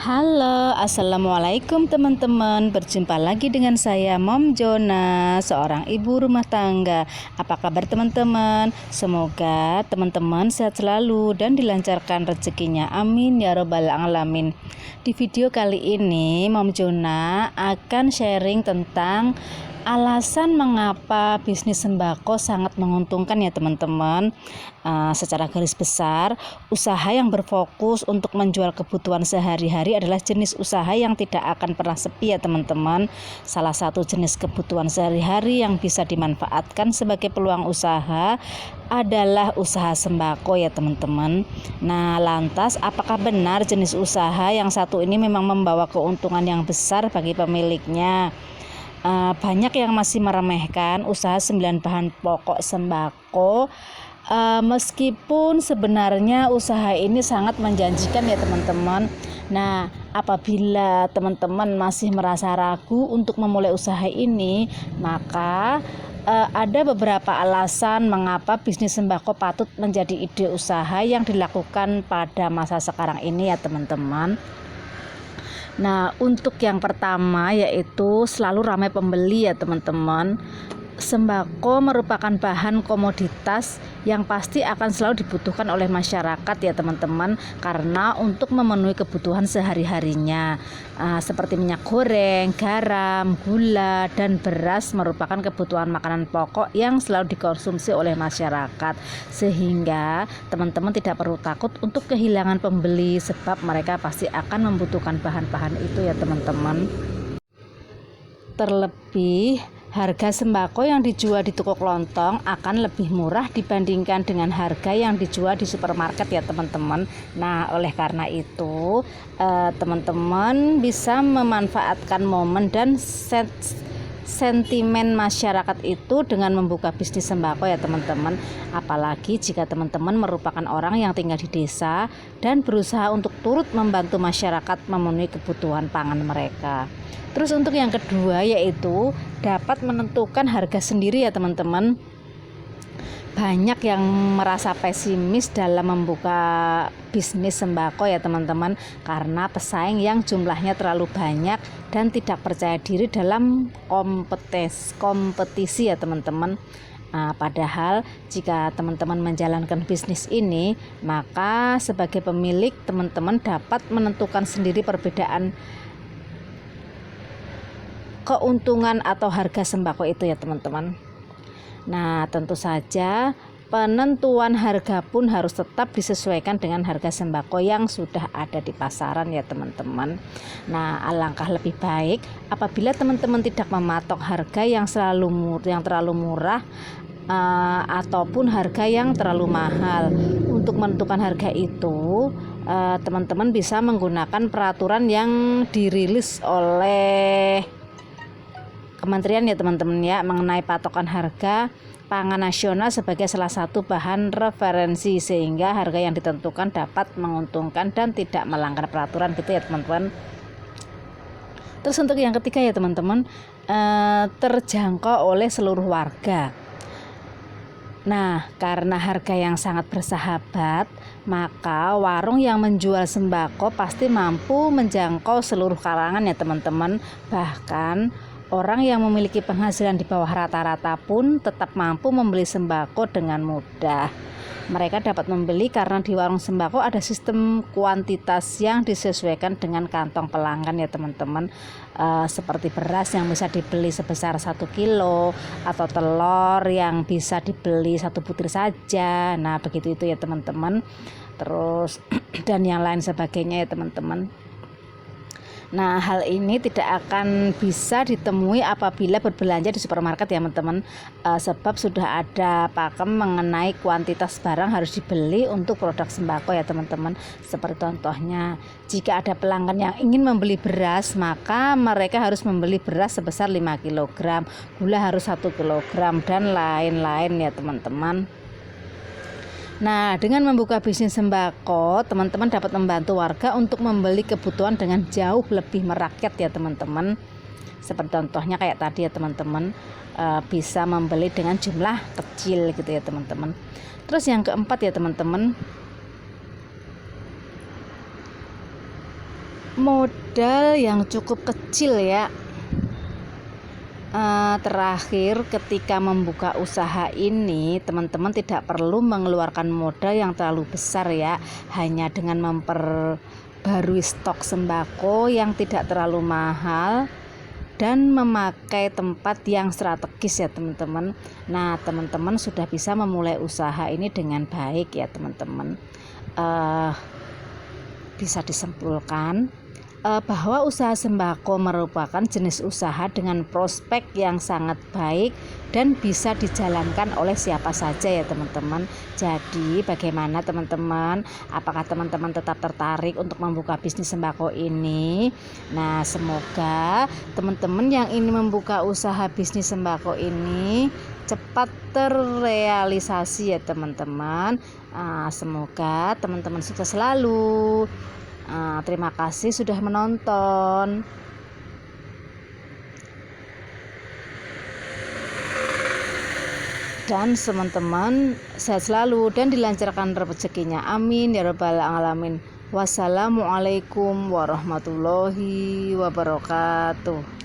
Halo, assalamualaikum teman-teman. Berjumpa lagi dengan saya, Mom Jona, seorang ibu rumah tangga. Apa kabar teman-teman? Semoga teman-teman sehat selalu dan dilancarkan rezekinya. Amin ya robbal alamin. Di video kali ini, Mom Jona akan sharing tentang alasan mengapa bisnis sembako sangat menguntungkan ya teman-teman. Secara garis besar, usaha yang berfokus untuk menjual kebutuhan sehari-hari adalah jenis usaha yang tidak akan pernah sepi ya teman-teman. Salah satu jenis kebutuhan sehari-hari yang bisa dimanfaatkan sebagai peluang usaha adalah usaha sembako ya teman-teman. Nah, lantas apakah benar jenis usaha yang satu ini memang membawa keuntungan yang besar bagi pemiliknya? Banyak yang masih meremehkan usaha 9 bahan pokok sembako, meskipun sebenarnya usaha ini sangat menjanjikan ya teman-teman. Nah, apabila teman-teman masih merasa ragu untuk memulai usaha ini, maka ada beberapa alasan mengapa bisnis sembako patut menjadi ide usaha yang dilakukan pada masa sekarang ini ya teman-teman. Nah, untuk yang pertama yaitu selalu ramai pembeli ya teman-teman. Sembako merupakan bahan komoditas yang pasti akan selalu dibutuhkan oleh masyarakat ya teman-teman, karena untuk memenuhi kebutuhan sehari-harinya seperti minyak goreng, garam, gula, dan beras merupakan kebutuhan makanan pokok yang selalu dikonsumsi oleh masyarakat, sehingga teman-teman tidak perlu takut untuk kehilangan pembeli sebab mereka pasti akan membutuhkan bahan-bahan itu ya teman-teman. Terlebih harga sembako yang dijual di toko kelontong akan lebih murah dibandingkan dengan harga yang dijual di supermarket ya teman-teman. Nah, oleh karena itu teman-teman bisa memanfaatkan momen dan sentimen masyarakat itu dengan membuka bisnis sembako ya teman-teman. Apalagi jika teman-teman merupakan orang yang tinggal di desa dan berusaha untuk turut membantu masyarakat memenuhi kebutuhan pangan mereka. Terus untuk yang kedua yaitu dapat menentukan harga sendiri ya teman-teman. Banyak yang merasa pesimis dalam membuka bisnis sembako ya teman-teman, karena pesaing yang jumlahnya terlalu banyak dan tidak percaya diri dalam kompetisi ya teman-teman. Padahal jika teman-teman menjalankan bisnis ini, maka sebagai pemilik teman-teman dapat menentukan sendiri perbedaan keuntungan atau harga sembako itu ya teman-teman. Nah, tentu saja penentuan harga pun harus tetap disesuaikan dengan harga sembako yang sudah ada di pasaran ya teman-teman. Nah, alangkah lebih baik apabila teman-teman tidak mematok harga yang terlalu murah ataupun harga yang terlalu mahal. Untuk menentukan harga itu teman-teman bisa menggunakan peraturan yang dirilis oleh Kementerian ya teman-teman ya, mengenai patokan harga pangan nasional sebagai salah satu bahan referensi, sehingga harga yang ditentukan dapat menguntungkan dan tidak melanggar peraturan gitu ya teman-teman. Terus untuk yang ketiga ya teman-teman, terjangkau oleh seluruh warga. Nah, karena harga yang sangat bersahabat, maka warung yang menjual sembako pasti mampu menjangkau seluruh kalangan ya teman-teman. Bahkan orang yang memiliki penghasilan di bawah rata-rata pun tetap mampu membeli sembako dengan mudah. Mereka dapat membeli karena di warung sembako ada sistem kuantitas yang disesuaikan dengan kantong pelanggan ya teman-teman. Seperti beras yang bisa dibeli sebesar 1 kilo atau telur yang bisa dibeli 1 butir saja. Nah, begitu itu ya teman-teman. Terus dan yang lain sebagainya ya teman-teman. Nah, hal ini tidak akan bisa ditemui apabila berbelanja di supermarket ya teman-teman, sebab sudah ada pakem mengenai kuantitas barang harus dibeli untuk produk sembako ya teman-teman. Seperti contohnya, jika ada pelanggan yang ingin membeli beras, maka mereka harus membeli beras sebesar 5 kg, gula harus 1 kg, dan lain-lain ya teman-teman. Nah, dengan membuka bisnis sembako, teman-teman dapat membantu warga untuk membeli kebutuhan dengan jauh lebih merakyat ya teman-teman. Seperti contohnya kayak tadi ya teman-teman, bisa membeli dengan jumlah kecil gitu ya teman-teman. Terus yang keempat ya teman-teman, modal yang cukup kecil ya. Terakhir ketika membuka usaha ini, teman-teman tidak perlu mengeluarkan modal yang terlalu besar ya, hanya dengan memperbarui stok sembako yang tidak terlalu mahal dan memakai tempat yang strategis ya teman-teman. Nah, teman-teman sudah bisa memulai usaha ini dengan baik ya teman-teman. Bisa disimpulkan bahwa usaha sembako merupakan jenis usaha dengan prospek yang sangat baik dan bisa dijalankan oleh siapa saja ya teman-teman. Jadi bagaimana teman-teman? Apakah teman-teman tetap tertarik untuk membuka bisnis sembako ini? Nah, semoga teman-teman yang ingin membuka usaha bisnis sembako ini cepat terrealisasi ya teman-teman. Semoga teman-teman sukses selalu. Terima kasih sudah menonton. Dan teman-teman sehat selalu dan dilancarkan rezekinya. Amin ya rabbal alamin. Wassalamualaikum warahmatullahi wabarakatuh.